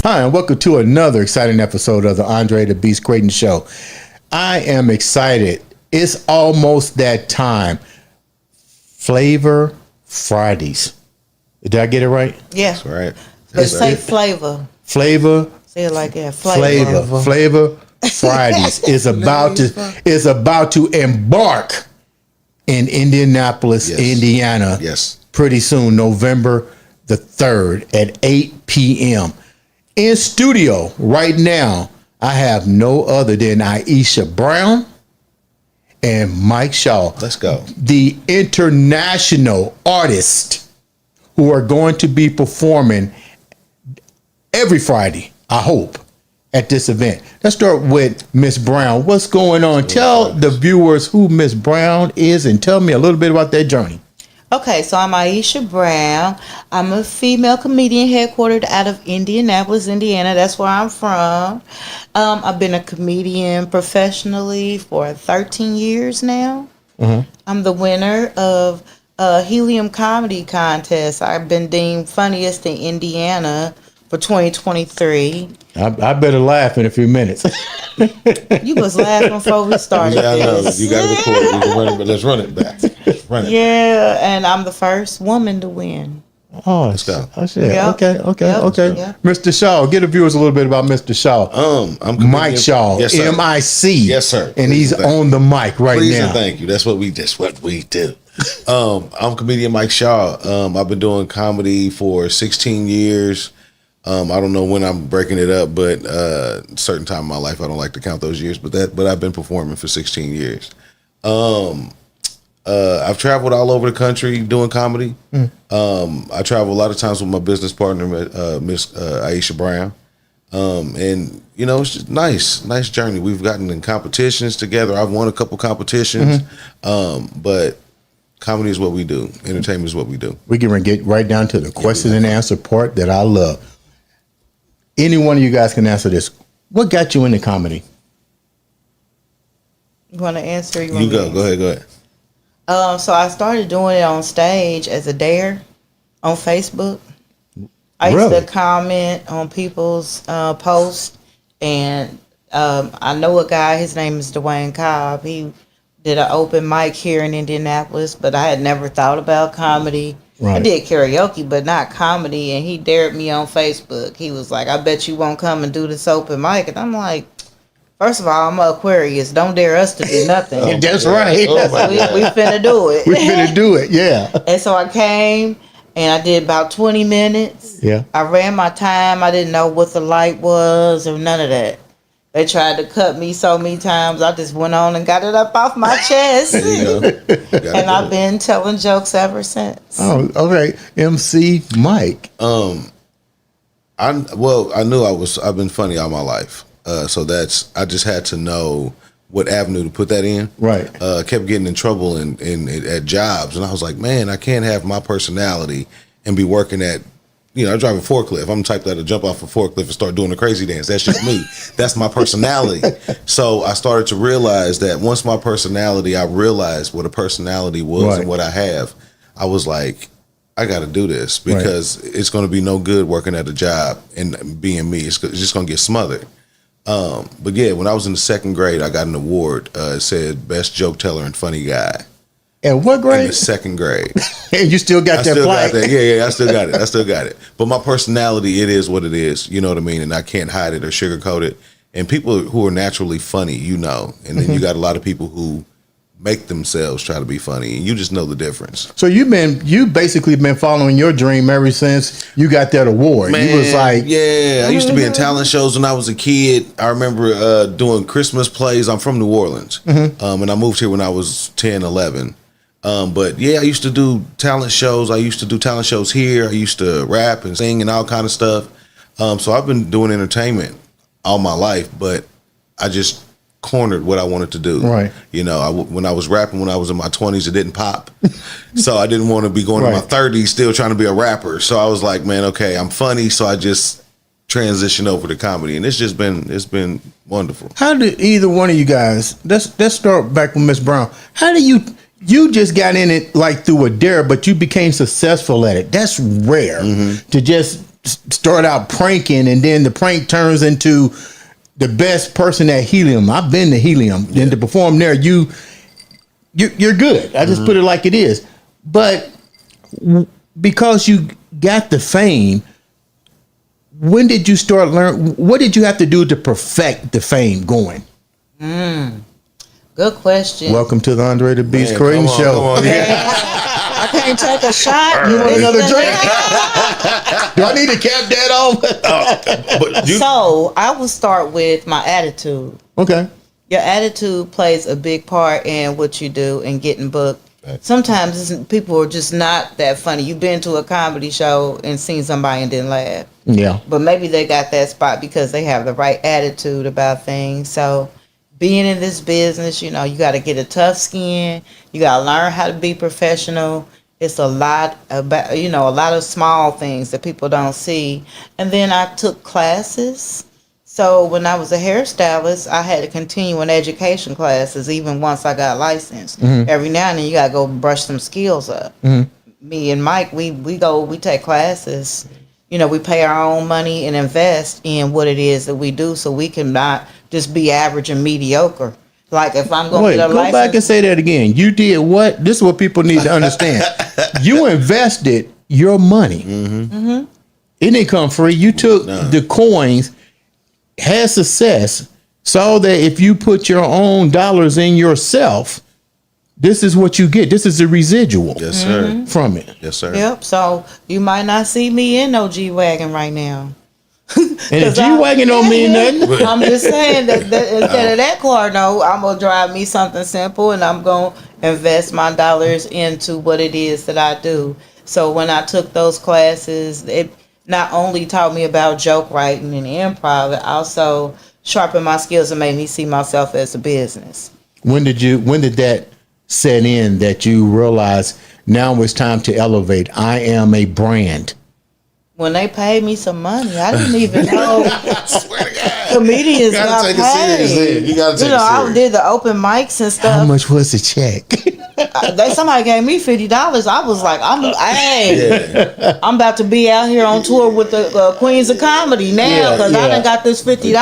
Hi, and welcome to another exciting episode of the Andre The Beast Crayton Show. I am excited. It's almost that time. Flavor Fridays. Did I get it right? Yeah. That's right. But say flavor. Flavor. Say it like that. Flavor. Flavor Fridays is about to embark in Indianapolis, Yes. Indiana. Yes. Pretty soon, November the 3rd at 8 p.m. In studio right now, I have no other than Aisha Brown and Mike Shaw. Let's go. The international artists who are going to be performing every Friday, I hope, at this event. Let's start with Miss Brown. What's going on? Tell the viewers who Miss Brown is and tell me a little bit about their journey. Okay, so I'm Aisha Brown. I'm a female comedian headquartered out of Indianapolis, Indiana. That's where I'm from. I've been a comedian professionally for 13 years now. Mm-hmm. I'm the winner of a Helium Comedy Contest. I've been deemed funniest in Indiana for 2023. I better laugh in a few minutes. You was laughing before we started. Yeah, I know. this. You got to record. You can run it, but let's run it back. Run it. Yeah, and I'm the first woman to win. Oh, Let's go. Shit. Yep. Okay. Yep. Yep. Mr. Shaw, get the viewers a little bit about Mr. Shaw. I'm comedian. Mike Shaw, Yes, sir. M-I-C. Yes, sir. And Please he's and thank on the mic right Please now. and thank you. That's what we do. I'm comedian Mike Shaw. I've been doing comedy for 16 years. I don't know when I'm breaking it up, but certain time in my life I don't like to count those years. But I've been performing for 16 years. I've traveled all over the country doing comedy. I travel a lot of times with my business partner, Miss Aisha Brown. And you know, it's just nice journey. We've gotten in competitions together. I've won a couple competitions. But comedy is what we do. Entertainment is what we do. We're going to get right down to the question and answer part that I love. Any one of you guys can answer this. What got you into comedy? You want to answer? You go. Go ahead. So I started doing it on stage as a dare on Facebook. I used Really? to comment on people's posts, and I know a guy. His name is Dwayne Cobb. He did an open mic here in Indianapolis, but I had never thought about comedy. Right. I did karaoke, but not comedy. And he dared me on Facebook. He was like, "I bet you won't come and do this open mic." And I'm like, first of all, I'm an Aquarius. Don't dare us to do nothing. That's right. We finna do it. We're going to do it, yeah. And so I came and I did about 20 minutes. Yeah. I ran my time. I didn't know what the light was or none of that. They tried to cut me so many times. I just went on and got it up off my chest. There you go. And I've been telling jokes ever since. Oh, okay. MC Mike. I knew I've been funny all my life. So I just had to know what avenue to put that in. Right. Kept getting in trouble at jobs, and I was like, man, I can't have my personality and be working at, I drive a forklift. I'm the type that'll jump off a forklift and start doing a crazy dance. That's just me. That's my personality. So I started to realize that once I realized what a personality was Right. and what I have, I was like, I got to do this because it's going to be no good working at a job and being me. It's just going to get smothered. But yeah, when I was in the second grade, I got an award. It said best joke teller and funny guy. And what grade? In the second grade. And you still got that plaque? Got that. Yeah, I still got it. But my personality, it is what it is. You know what I mean? And I can't hide it or sugarcoat it. And people who are naturally funny, and then you got a lot of people who make themselves try to be funny, and you just know the difference. So you basically been following your dream ever since you got that award. Man, You was like, yeah, I used to be in talent shows when I was a kid. I remember doing Christmas plays. I'm from New Orleans, and I moved here when I was 10, 11. But yeah, I used to do talent shows. I used to do talent shows here. I used to rap and sing and all kind of stuff. So I've been doing entertainment all my life, but I just cornered what I wanted to do. Right. You know, when I was rapping, when I was in my 20s, it didn't pop. So I didn't want to be going to my 30s still trying to be a rapper. So I was like, man, okay, I'm funny. So I just transitioned over to comedy, and it's been wonderful. How did either one of you guys, let's start back with Miss Brown. How do you just got in it like through a dare, but you became successful at it? That's rare to just start out pranking and then the prank turns into the best person at Helium. I've been to Helium. Then to perform there, you're good. I just put it like it is. But because you got the fame, when did you start learning? What did you have to do to perfect the fame going? Good question. Welcome to the Andre The Beast Crayton show. Come on, I can't take a shot. You want another drink? Do I need to cap that off? So I will start with my attitude. Okay. Your attitude plays a big part in what you do and getting booked. Sometimes people are just not that funny. You've been to a comedy show and seen somebody and didn't laugh. Yeah. But maybe they got that spot because they have the right attitude about things. So being in this business, you know, you got to get a tough skin. You got to learn how to be professional. It's a lot about, you know, a lot of small things that people don't see. And then I took classes. So when I was a hairstylist, I had to continue in education classes even once I got licensed. Every now and then you got to go brush some skills up. Me and Mike, we take classes. You know, we pay our own money and invest in what it is that we do so we can not just be average and mediocre. Like if I'm going to get a license. Go back and say that again. You did what? This is what people need to understand. You invested your money. It didn't come free. You took the coins, had success, saw that if you put your own dollars in yourself, this is what you get. This is the residual. Yes, sir. From it. Yes, sir. Yep. So you might not see me in no G-Wagon right now. And the G-Wagon don't mean nothing. I'm just saying that instead of that car, no, I'm going to drive me something simple and I'm going to invest my dollars into what it is that I do. So when I took those classes, it not only taught me about joke writing and improv, it also sharpened my skills and made me see myself as a business. When did that set in that you realized now it's time to elevate? I am a brand. When they paid me some money, I didn't even know Swear to God. comedians You gotta got take it paid. serious. You gotta take it I serious. did the open mics and How stuff. much was the check? Somebody gave me $50. I was like, I'm about to be out here on tour with the Queens of Comedy now because I done got this $50.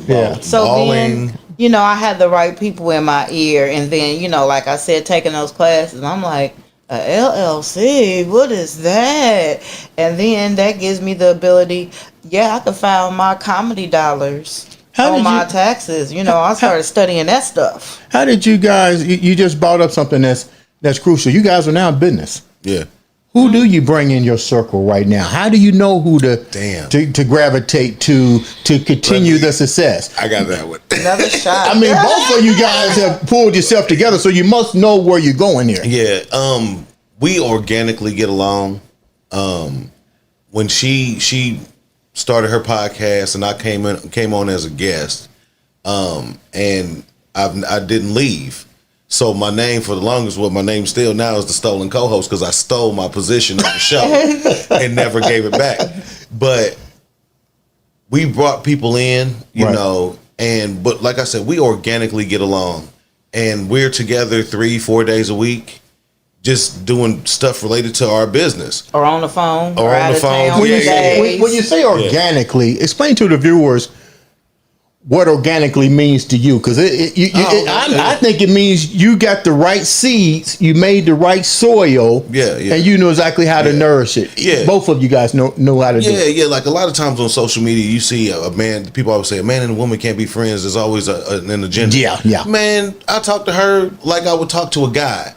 Yeah. So Balling. then, you know, I had the right people in my ear, and then, you know, like I said, taking those classes, I'm like, a LLC, what is that? And then that gives me the ability, I can file my comedy dollars on my taxes. You know, I started studying that stuff. How did you guys? You just brought up something that's crucial. You guys are now in business. Yeah. Who do you bring in your circle right now? How do you know who to gravitate to continue the success? I got that one. Another shot. I mean, both of you guys have pulled yourself together, so you must know where you're going here. Yeah. We organically get along. When she started her podcast and I came on as a guest, and I didn't leave. So my name for the longest, my name still now is the stolen co-host because I stole my position on the show and never gave it back. But we brought people in, you know, but like I said, we organically get along, and we're together 3-4 days a week, just doing stuff related to our business. Or on the phone. Or on the phone. When you say organically, explain to the viewers what organically means to you, because I think it means you got the right seeds, you made the right soil, and you know exactly how to nourish it. Yeah, both of you guys know how to do it. Yeah. Like a lot of times on social media, you see a man. People always say a man and a woman can't be friends. There's always an agenda. Yeah. Man, I talk to her like I would talk to a guy.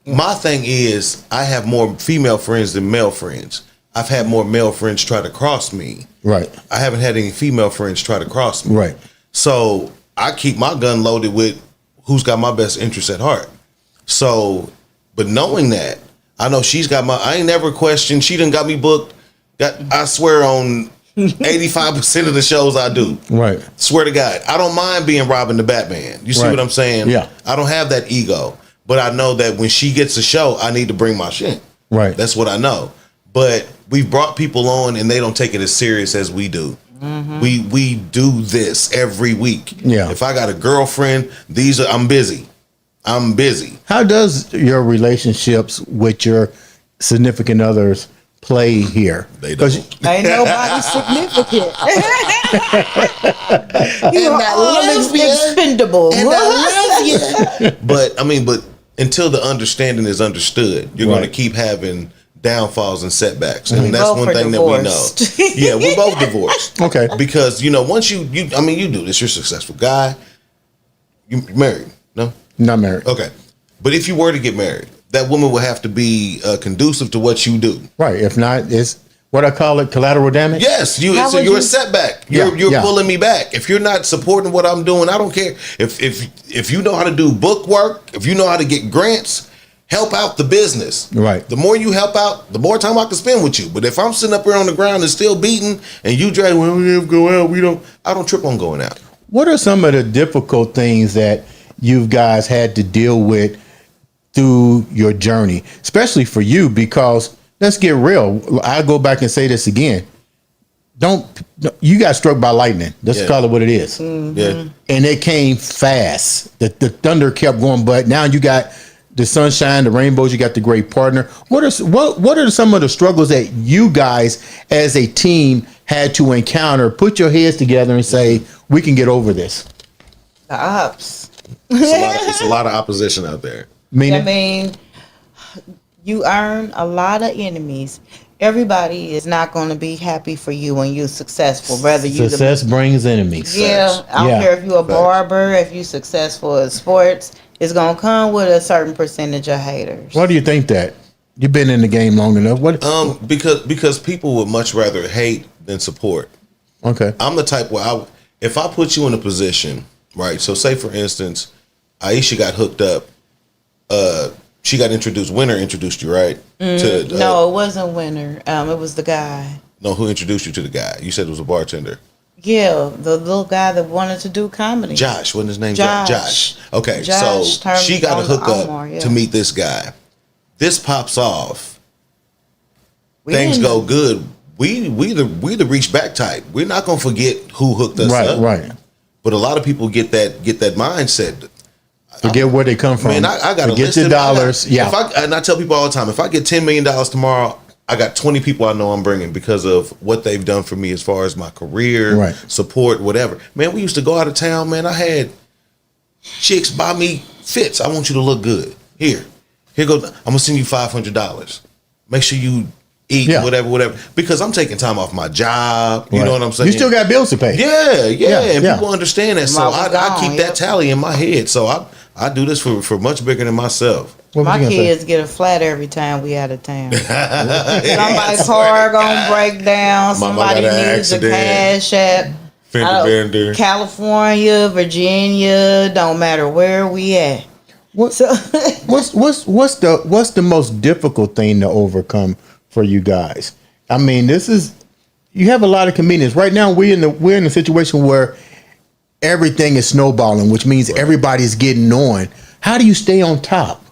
My thing is, I have more female friends than male friends. I've had more male friends try to cross me. Right. I haven't had any female friends try to cross me. Right. So I keep my gun loaded with who's got my best interest at heart. So, but knowing that, I know she's got I ain't never questioned. She done got me booked. I swear on 85% of the shows I do. Right. Swear to God, I don't mind being Robin the Batman. You see Right. what I'm saying? Yeah. I don't have that ego, but I know that when she gets a show, I need to bring my shit. Right. That's what I know. But we've brought people on and they don't take it as serious as we do. Mm-hmm. We do this every week. Yeah. If I got a girlfriend, I'm busy. I'm busy. How does your relationships with your significant others play here? They don't. Ain't nobody significant. You are all expendable. And I love you. But until the understanding is understood, you're going to keep having downfalls and setbacks, and that's one thing divorced. that we know. Yeah, we're both divorced. Okay, because once you do this, you're a successful guy. You married? No, not married. Okay, but if you were to get married, that woman would have to be conducive to what you do. Right. If not, it's what I call it, collateral damage. Yes, you're a setback. You're pulling me back. If you're not supporting what I'm doing, I don't care. If you know how to do book work, if you know how to get grants, help out the business. Right. The more you help out, the more time I can spend with you. But if I'm sitting up here on the ground and still beating, and you drag, well, we never go out. I don't trip on going out. What are some of the difficult things that you guys had to deal with through your journey, especially for you? Because let's get real. I go back and say this again. You got struck by lightning. Let's call it what it is. Mm-hmm. Yeah. And it came fast. The thunder kept going, but now you got the sunshine, the rainbows, you got the great partner. What are some of the struggles that you guys as a team had to encounter? Put your heads together and say, we can get over this. The ops. It's a lot of opposition out there. I mean, you earn a lot of enemies. Everybody is not going to be happy for you when you're successful. Success brings enemies. Yeah, I don't care if you're a barber, if you're successful in sports, it's going to come with a certain percentage of haters. Why do you think that? You've been in the game long enough. What? Because people would much rather hate than support. Okay. I'm the type where if I put you in a position, right? So say for instance, Aisha got hooked up. She got introduced. Winner introduced you, right? No, it wasn't Winner. It was the guy. No, who introduced you to the guy? You said it was a bartender. Yeah, the little guy that wanted to do comedy. Josh, wasn't his name? Josh. Okay, Josh so she got a hookup Omar, to meet this guy. This pops off. We Things didn't go know. good. We the reach back type. We're not gonna forget who hooked us up. Right. But a lot of people get that mindset. Forget where they come from. Man, I got to get the dollars. And I tell people all the time, if I get $10 million tomorrow, I got 20 people I know I'm bringing because of what they've done for me as far as my career, support, whatever. Man, we used to go out of town, man. I had chicks buy me fits. I want you to look good. Here go. I'm going to send you $500. Make sure you eat, whatever. Because I'm taking time off my job. You know what I'm saying? You still got bills to pay. Yeah. And people understand that. So I keep that tally in my head. So I do this for much bigger than myself. My kids get a flat every time we out of town. Somebody's car gonna break down. Somebody needs a cash app. California, Virginia, don't matter where we at. What's the most difficult thing to overcome for you guys? I mean, you have a lot of comedians right now. We're in a situation where everything is snowballing, which means everybody's getting on. How do you stay on top?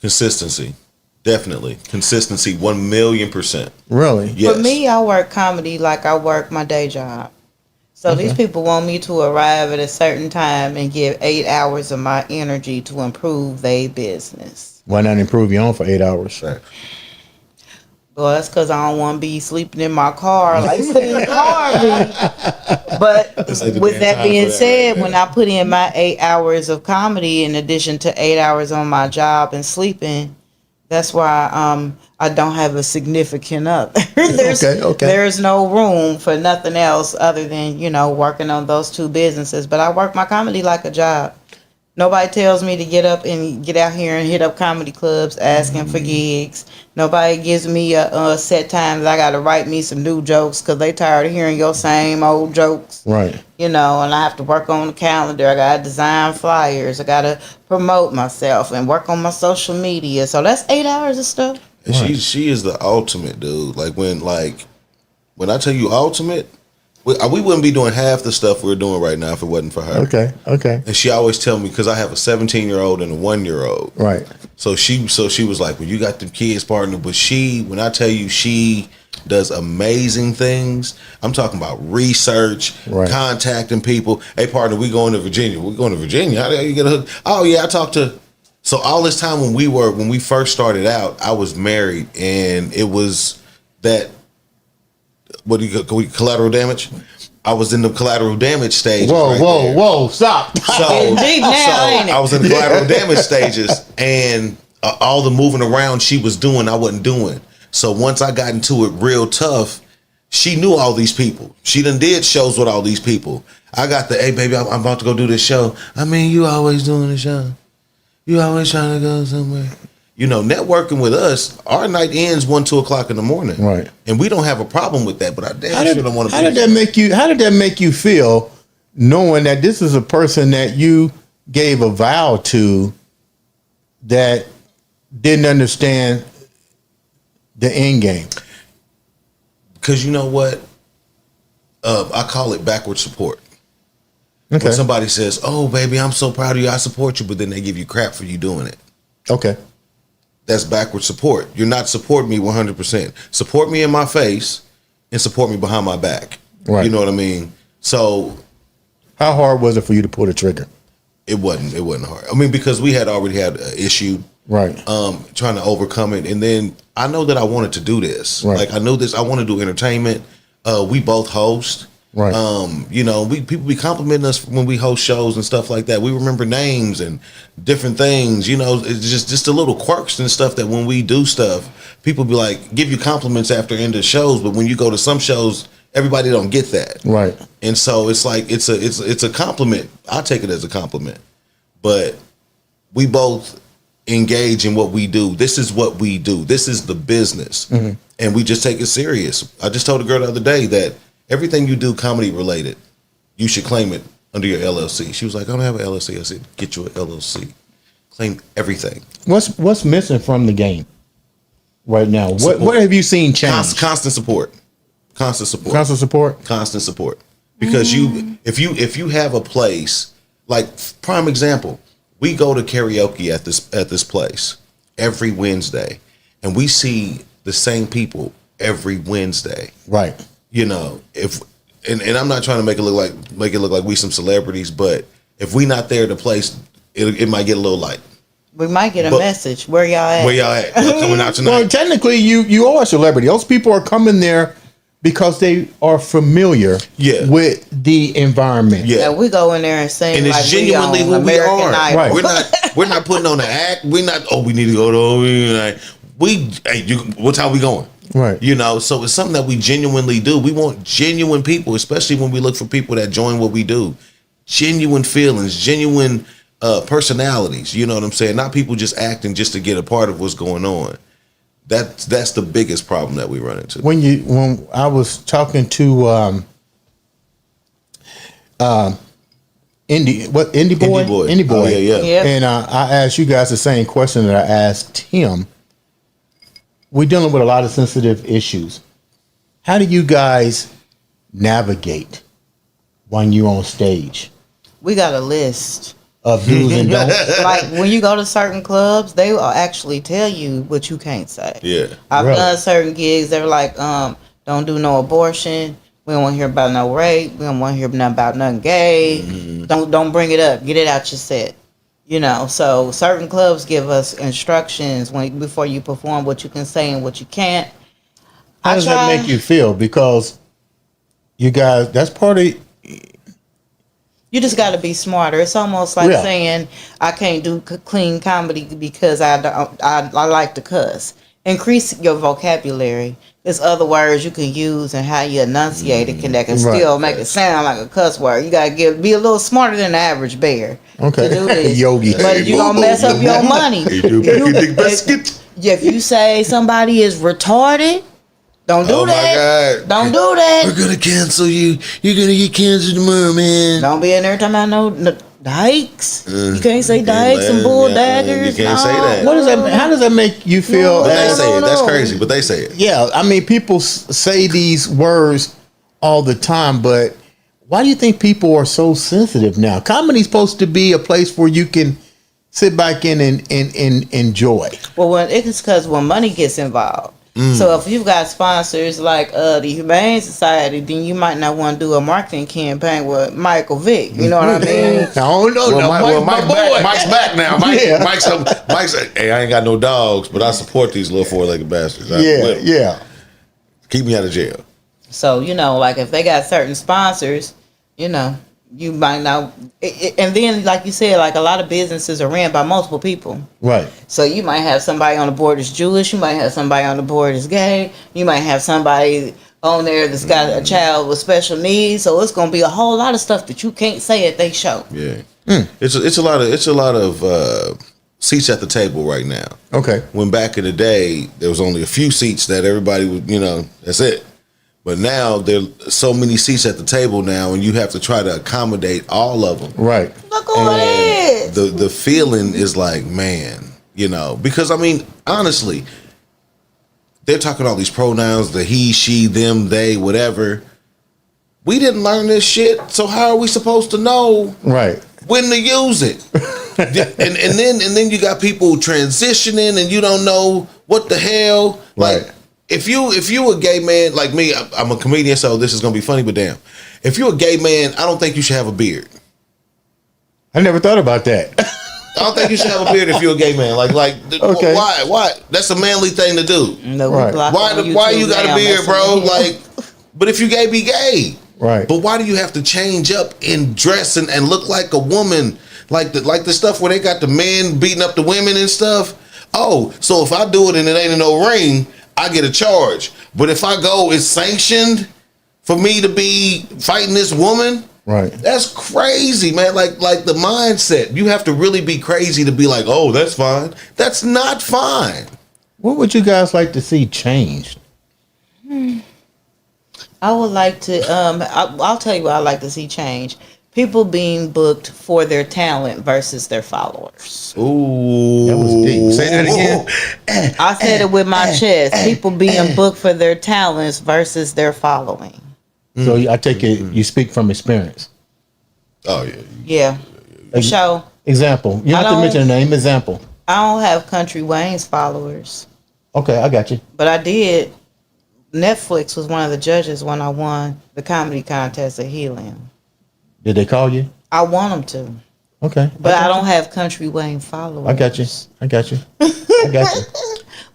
Consistency. Definitely. Consistency, 1,000,000%. Really? Yes. For me, I work comedy like I work my day job. So these people want me to arrive at a certain time and give 8 hours of my energy to improve their business. Why not improve your own for 8 hours? Right. Well, that's because I don't want to be sleeping in my car like sitting in the car. But with that being said, when I put in my 8 hours of comedy in addition to 8 hours on my job and sleeping, that's why I don't have a significant other. There's no room for nothing else other than, working on those two businesses. But I work my comedy like a job. Nobody tells me to get up and get out here and hit up comedy clubs asking for gigs. Nobody gives me a set time that I got to write me some new jokes because they tired of hearing your same old jokes. Right. And I have to work on the calendar. I got to design flyers. I got to promote myself and work on my social media. So that's 8 hours of stuff. And she is the ultimate, dude. Like when when I tell you ultimate, we wouldn't be doing half the stuff we're doing right now if it wasn't for her. Okay. And she always tell me, because I have a 17-year-old and a 1-year-old. Right. So she was like, well, you got the kids partner, but when I tell you she does amazing things, I'm talking about research, contacting people. Hey, partner, we going to Virginia. We're going to Virginia. How do you get a hook? Oh yeah, I talked to. So all this time when we first started out, I was married, and it was that. What do you call collateral damage? I was in the collateral damage stage. Whoa! Stop. It's deep now, ain't it? I was in the collateral damage stages, and all the moving around she was doing, I wasn't doing. So once I got into it real tough, she knew all these people. She done did shows with all these people. I got the, hey baby, I'm about to go do this show. I mean, you always doing the show. You always trying to go somewhere. You know, networking with us, our night ends 1-2 o'clock in the morning, right? And we don't have a problem with that. But I damn sure don't want to. How did that make you feel, knowing that this is a person that you gave a vow to, that didn't understand the end game? Because you know what, I call it backward support. Okay. When somebody says, "Oh, baby, I'm so proud of you. I support you," but then they give you crap for you doing it. Okay. That's backward support. You're not supporting me 100%. Support me in my face and support me behind my back. Right. You know what I mean? So, how hard was it for you to pull the trigger? It wasn't hard. I mean, because we had already had an issue. Right. Trying to overcome it. And then I know that I wanted to do this. Right. Like I know this. I want to do entertainment. We both host. Right. You know, people be complimenting us when we host shows and stuff like that. We remember names and different things. You know, it's just the little quirks and stuff that when we do stuff, people be like, give you compliments after end of shows. But when you go to some shows, everybody don't get that. Right. And so it's like it's a compliment. I take it as a compliment. But we both engage in what we do. This is what we do. This is the business. Mm-hmm. And we just take it serious. I just told a girl the other day that everything you do comedy related, you should claim it under your LLC. She was like, I don't have an LLC. I said, get you an LLC. Claim everything. What's missing from the game right now? What have you seen change? Constant support. Constant support. Constant support. Constant support. Because if you have a place, like prime example, we go to karaoke at this place every Wednesday, and we see the same people every Wednesday. Right. You know, and I'm not trying to make it look like we some celebrities, but if we not there at the place, it might get a little light. We might get a message. Where y'all at? Where y'all at? Coming out tonight. Well, technically, you are a celebrity. Those people are coming there because they are familiar with the environment. Yeah, we go in there and sing, and it's like genuinely who we are. Idol. Right. We're not putting on an act. We're not. Oh, we need to go to. What time we going? Right. You know, so it's something that we genuinely do. We want genuine people, especially when we look for people that join what we do. Genuine feelings, genuine personalities. You know what I'm saying? Not people just acting just to get a part of what's going on. That's the biggest problem that we run into. When I was talking to Indie Boy. Oh, yeah. And I asked you guys the same question that I asked him. We're dealing with a lot of sensitive issues. How do you guys navigate when you're on stage? We got a list of do's and don'ts. Like when you go to certain clubs, they will actually tell you what you can't say. Yeah. I've done certain gigs. They're like, don't do no abortion. We don't want to hear about no rape. We don't want to hear nothing about nothing gay. Mm-hmm. Don't bring it up. Get it out your set. You know, so certain clubs give us instructions before you perform what you can say and what you can't. How does that make you feel? Because you guys, that's part of. You just got to be smarter. It's almost like saying I can't do clean comedy because I like to cuss. Increase your vocabulary. There's other words you can use and how you enunciate it that can still make it sound like a cuss word. You gotta be a little smarter than the average bear. Okay. To do this. Yogi. But you gonna mess up your money. If you say somebody is retarded, don't do that. Don't do that. We're gonna cancel you. You're gonna get canceled tomorrow, man. Don't be in there talking about no Dykes. You can't say dykes and bull daggers. You can't say that. What does that? How does that make you feel? No, But they as, say it. That's no. crazy, but they say it. yeah, I mean, people say these words all the time, but why do you think people are so sensitive now? Comedy's supposed to be a place where you can sit back in and enjoy. Well, it's because when money gets involved. So if you've got sponsors like the Humane Society, then you might not want to do a marketing campaign with Michael Vick. You know what I mean? I don't know. Well, Mike, Mike's back now. Yeah. Mike's like, hey, I ain't got no dogs, but I support these little four-legged bastards. Yeah. Keep me out of jail. So, like if they got certain sponsors, you might not. And then, like you said, like a lot of businesses are ran by multiple people. Right. So you might have somebody on the board that's Jewish. You might have somebody on the board that's gay. You might have somebody on there that's got a child with special needs. So it's going to be a whole lot of stuff that you can't say at they show. Yeah. It's a lot of seats at the table right now. Okay. When back in the day, there was only a few seats that everybody would, that's it. But now there's so many seats at the table now, and you have to try to accommodate all of them. Right. Look over there. The feeling is like, man, because I mean, honestly, they're talking all these pronouns, the he, she, them, they, whatever. We didn't learn this shit, so how are we supposed to know Right. when to use it? and then you got people transitioning, and you don't know what the hell. Like, Right. if you a gay man like me, I'm a comedian, so this is gonna be funny. But damn, if you're a gay man, I don't think you should have a beard. I never thought about that. I don't think you should have a beard if you're a gay man. Okay. Why? That's a manly thing to do. No, Right. Why you got a beard, bro? But if you gay, be gay. Right. But why do you have to change up and dress and look like a woman? Like the stuff where they got the men beating up the women and stuff. Oh, so if I do it and it ain't in no ring, I get a charge. But if I go, it's sanctioned for me to be fighting this woman. Right. That's crazy, man. Like the mindset. You have to really be crazy to be like, oh, that's fine. That's not fine. What would you guys like to see changed? I would like to. I'll tell you what I like to see change. People being booked for their talent versus their followers. Ooh, That was deep. Say that again. I said it with my chest. People being booked for their talents versus their following. So I take it you speak from experience. Oh yeah. Yeah. So Example. You don't have to mention a name. Example. I don't have Country Wayne's followers, Okay, I got you. but I did. Netflix was one of the judges when I won the comedy contest at Helium. Did they call you? I want them to, Okay. but I don't have Country Wayne followers. I got you. I got you.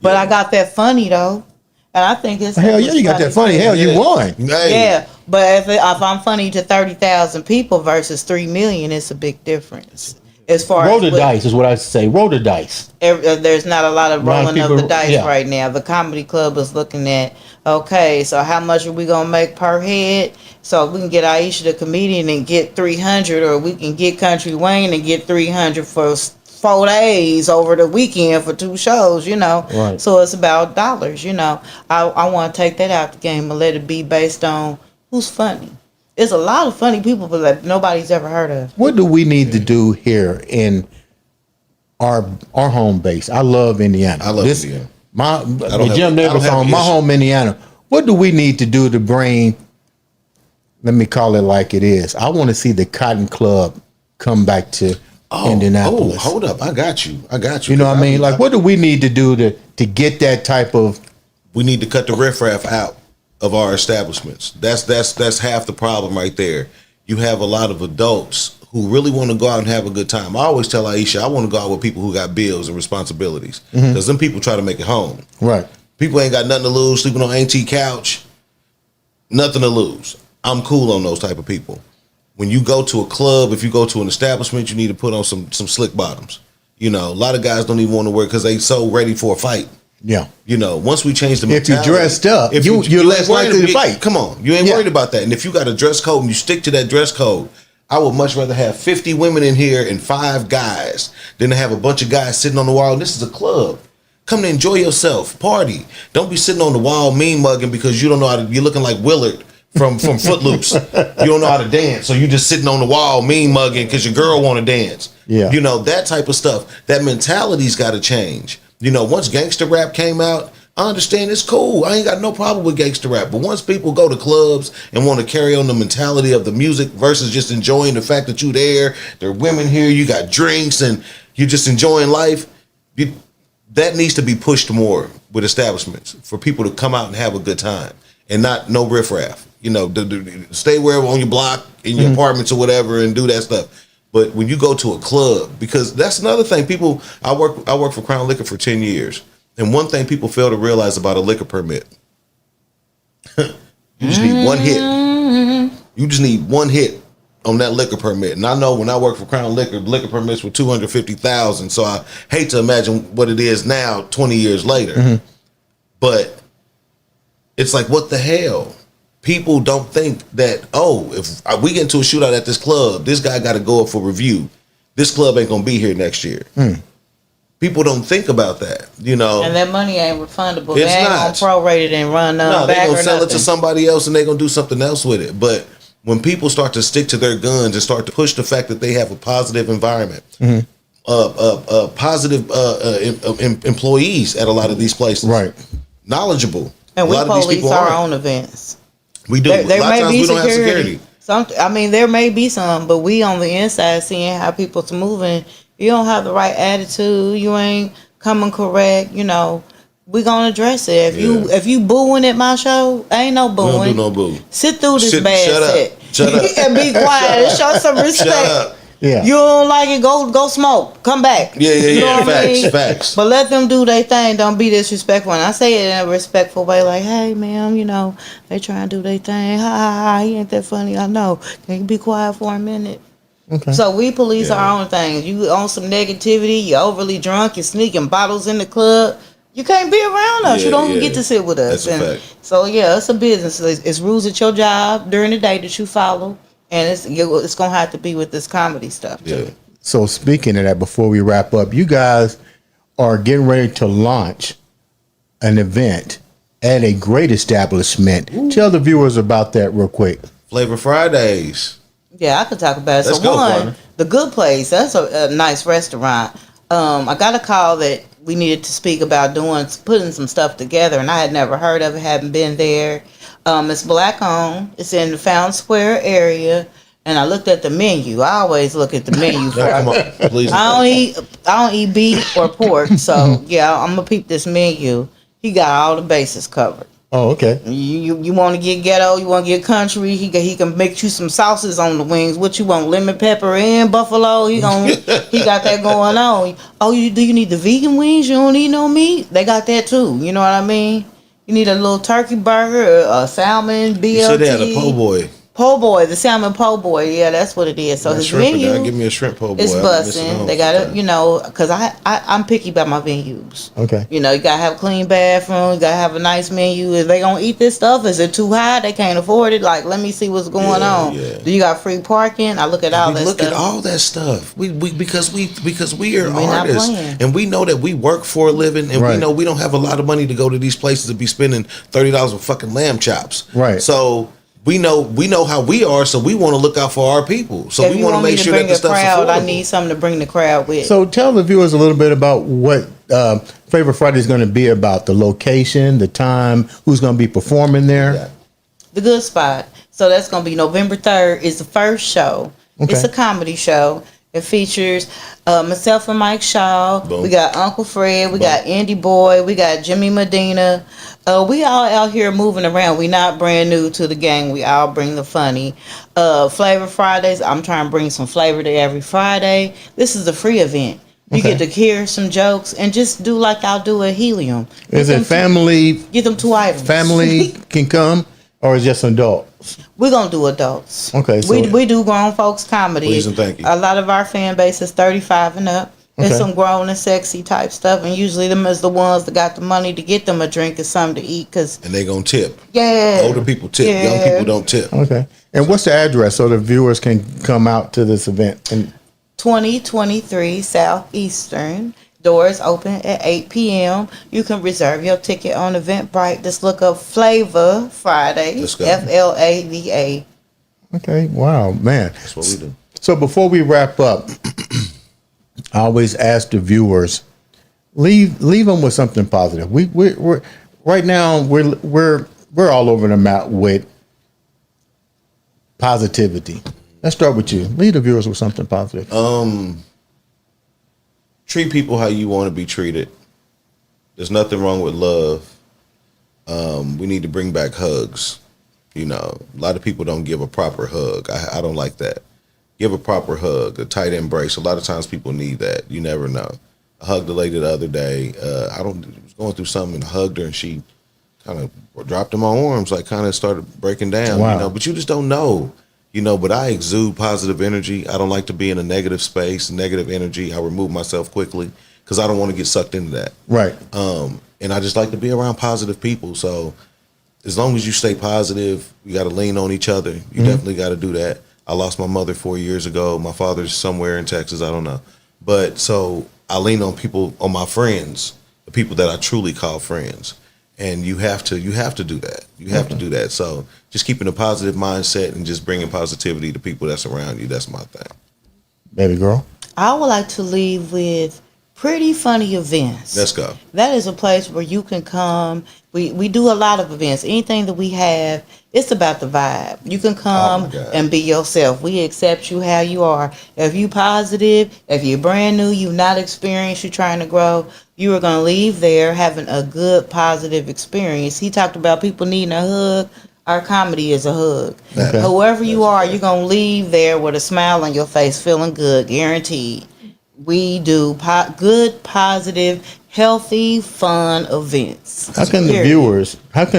But I got that funny though, and I think it's Hell yeah, you got that funny. Hell, you won. Hey. Yeah, but if I'm funny to 30,000 people versus 3 million, it's a big difference. As far Roll as the what- dice is what I say. Roll the dice. there's not a lot of Right, rolling of people- the dice yeah. right now. The comedy club is looking at, okay, so how much are we gonna make per head? So we can get Aisha the comedian and get 300, or we can get Country Wayne and get 300 for 4 days over the weekend for 2 shows. Right. So it's about dollars. I want to take that out the game and let it be based on who's funny. There's a lot of funny people that nobody's ever heard of. What do we need to do here in our home base? I love Indiana. I love Indiana. The Jim I Neighbors don't have home, an my issue. home, Indiana. What do we need to do to bring? Let me call it like it is. I want to see the Cotton Club come back to Indianapolis. Oh, hold up. I got you. You know what I mean? Like, what do we need to do to get that type of? We need to cut the riffraff out of our establishments. That's half the problem right there. You have a lot of adults who really want to go out and have a good time. I always tell Aisha, I want to go out with people who got bills and responsibilities, because them people try to make it home. Right. People ain't got nothing to lose, sleeping on auntie couch, nothing to lose. I'm cool on those type of people. When you go to a club, if you go to an establishment, you need to put on some slick bottoms. A lot of guys don't even want to work because they so ready for a fight. Yeah. Once we change the If you mentality, dressed up, you're ain't less worried likely to about- fight. Come on, you ain't Yeah. worried about that. And if you got a dress code and you stick to that dress code, I would much rather have 50 women in here and 5 guys than to have a bunch of guys sitting on the wall. This is a club. Come to enjoy yourself, party. Don't be sitting on the wall mean mugging because you don't know how to. You're looking like Willard from Footloose. You don't know how to dance, so you just sitting on the wall, mean mugging because your girl want to dance. Yeah. You know, that type of stuff. That mentality's got to change. You know, once gangster rap came out, I understand it's cool. I ain't got no problem with gangster rap. But once people go to clubs and want to carry on the mentality of the music versus just enjoying the fact that you there are women here, you got drinks, and you're just enjoying life, that needs to be pushed more with establishments for people to come out and have a good time and not no riffraff. You know, stay wherever on your block, in your apartments or whatever, and do that stuff. But when you go to a club, because that's another thing, people. I work for Crown Liquor for 10 years, and one thing people fail to realize about a liquor permit, you just need one hit. You just need one hit on that liquor permit. And I know when I worked for Crown Liquor, liquor permits were $250,000. So I hate to imagine what it is now, 20 years later. But it's like, what the hell? People don't think that, oh, if we get into a shootout at this club, this guy got to go up for review. This club ain't going to be here next year. People don't think about that, you know. And that money ain't refundable. It's they ain't not. gonna prorate it and run No, back they're going or to sell nothing. it to somebody else and they're going to do something else with it. But when people start to stick to their guns and start to push the fact that they have a positive environment, positive employees at a lot of these places, Right. knowledgeable. And A we lot of these police people our aren't. own events. We do. There a lot may of times be we don't have security. security. There may be some, but we on the inside seeing how people's moving. You don't have the right attitude. You ain't coming correct. You know, we gonna address it. If you booing at my show, ain't no We booing. don't do no boo. Sit through this bad Shut set. up. Shut up. And be quiet and show some respect. Shut up. Yeah. You don't like it, go smoke. Come back. Yeah. You know what I mean? Facts. But let them do their thing. Don't be disrespectful. And I say it in a respectful way, like, hey, ma'am, you know, they trying to do their thing. Ha, ha, ha. He ain't that funny. I know. Can you be quiet for a minute? Okay. So we police Yeah. our own things. You on some negativity, you're overly drunk, you're sneaking bottles in the club. You can't be around us. Yeah, you don't yeah. get to sit with us. That's a And fact. so yeah, it's a business. It's rules at your job during the day that you follow, and it's gonna have to be with this comedy stuff too. Yeah. So speaking of that, before we wrap up, you guys are getting ready to launch an event at a great establishment. Tell the viewers about that real quick. Flavor Fridays. Yeah, I could talk about it. Let's So go, one, partner. the Good Place, that's a nice restaurant. I got a call that we needed to speak about putting some stuff together, and I had never heard of it, hadn't been there. It's black owned. It's in the Fountain Square area, and I looked at the menu. I always look at the menu No, come first. on, please. I don't eat beef or pork, so yeah, I'm gonna peep this menu. He got all the bases covered. Oh, okay. You want to get ghetto? You want to get country? He can make you some sauces on the wings. What you want? Lemon pepper and buffalo? He got that going on. Oh, do you need the vegan wings? You don't need no meat? They got that too. You know what I mean? You need a little turkey burger, a salmon, BLT. You said they had a po' boy. Po' boy, the salmon po' boy. Yeah, that's what it is. So his Shrimp menu Give me a shrimp po' boy. is I've been missing busting. those. They got it, you know, because I'm picky about my venues. Okay. You know, you gotta have a clean bathroom. You gotta have a nice menu. If they gonna eat this stuff, is it too high? They can't afford it. Like, let me see what's going on. Yeah. Do you got free parking? I look at all We that look stuff. at all that stuff. We because we are We're not artists, playing. and we know that we work for a living, and we Right. know we don't have a lot of money to go to these places to be spending $30 on fucking lamb chops. Right. So we know how we are, so we want to look out for our people. So If we you want to want me make to sure that bring the a stuff's crowd, I affordable. need something to bring the crowd with. So tell the viewers a little bit about what Flavor Friday is going to be about, the location, the time, who's going to be performing there. The Good Spot. So that's going to be November 3rd is the first show. Okay. It's a comedy show. It features myself and Mike Shaw. Boom. We got Uncle Fred. We got Andy Boy. We got Jimmy Medina. We all out here moving around. We not brand new to the gang. We all bring the funny. Flavor Fridays. I'm trying to bring some flavor to every Friday. This is a free event. You Okay. get to hear some jokes and just do like I'll do at Helium. Is it family? Get them 2 items. Family can come, or is it just adults? We're gonna do adults. Okay, so- we do grown folks comedy. Please and thank you. A lot of our fan base is 35 and up. There's Okay. some grown and sexy type stuff, and usually them is the ones that got the money to get them a drink or something to eat. Cause And they gonna tip. yeah, Older people tip. Young Yeah. people don't tip. Okay. And what's the address so the viewers can come out to this event? And 2023 Southeastern. Doors open at 8 p.m. You can reserve your ticket on Eventbrite. Just look up Flavor Friday. Let's go. FLAVA. Okay. Wow, man. That's what we do. So before we wrap up, I always ask the viewers, leave them with something positive. We're right now we're all over the map with positivity. Let's start with you. Leave the viewers with something positive. Treat people how you want to be treated. There's nothing wrong with love. We need to bring back hugs. You know, a lot of people don't give a proper hug. I don't like that. Give a proper hug, a tight embrace. A lot of times people need that. You never know. I hugged a lady the other day. I was going through something and hugged her, and she kind of dropped in my arms, like kind of started breaking down. Wow. You know, but you just don't know. You know, but I exude positive energy. I don't like to be in a negative space, negative energy. I remove myself quickly because I don't want to get sucked into that. Right. And I just like to be around positive people. So as long as you stay positive, you got to lean on each other. You definitely got to do that. I lost my mother 4 years ago. My father's somewhere in Texas. I don't know. But so I lean on people, on my friends, the people that I truly call friends. And you have to do that. You have to do that. So just keeping a positive mindset and just bringing positivity to people that's around you. That's my thing. Baby girl. I would like to leave with Pretty Funny Events. Let's go. That is a place where you can come. We do a lot of events. Anything that we have, it's about the vibe. You can come and be yourself. We accept you how you are. If you positive, if you're brand new, you're not experienced, you're trying to grow, you are going to leave there having a good, positive experience. He talked about people needing a hug. Our comedy is a hug. Okay. Whoever you are, you're going to leave there with a smile on your face, feeling good, guaranteed. We do good, positive, healthy, fun events. How can the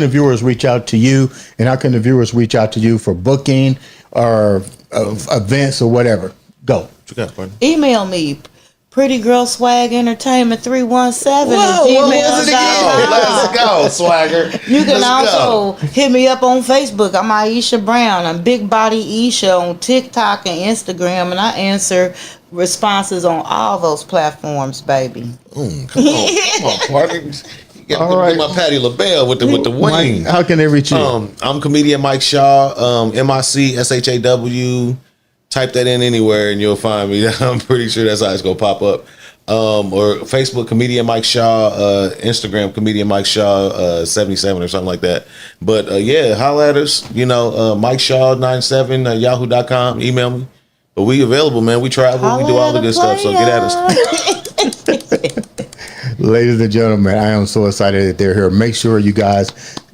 viewers reach out to you, and how can the viewers reach out to you for booking or events or whatever? Go. What you got, partner? Email me, prettygirlswagentertainment317 What was it again? Let's go, swagger. You can also hit me up on Facebook. I'm Aisha Brown. I'm Big Body Aisha on TikTok and Instagram, and I answer responses on all those platforms, baby. Come on, partner. You got to my Patti LaBelle with the wing. Mike, how can they reach you? I'm comedian Mike Shaw, MICSHAW. Type that in anywhere and you'll find me. I'm pretty sure that's how it's gonna pop up. Or Facebook comedian Mike Shaw, Instagram comedian Mike Shaw 77 or something like that. But yeah, holla at us. You know, Mike Shaw 97 yahoo.com. Email me. But we available, man. We travel. We do all the good stuff. So get at us. Ladies and gentlemen, I am so excited that they're here. Make sure you guys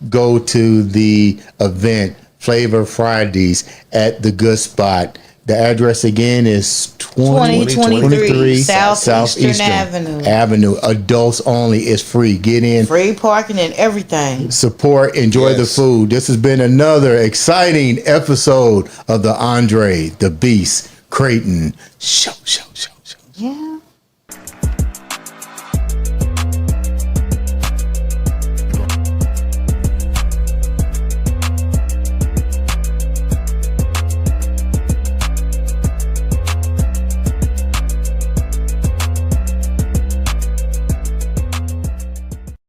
go to the event Flavor Fridays at the Good Spot. The address again is 2023 Southeastern Avenue. Adults only. It's free. Get in. Free parking and everything. Support. Enjoy the food. This has been another exciting episode of the Andre The Beast Crayton Show. Yeah.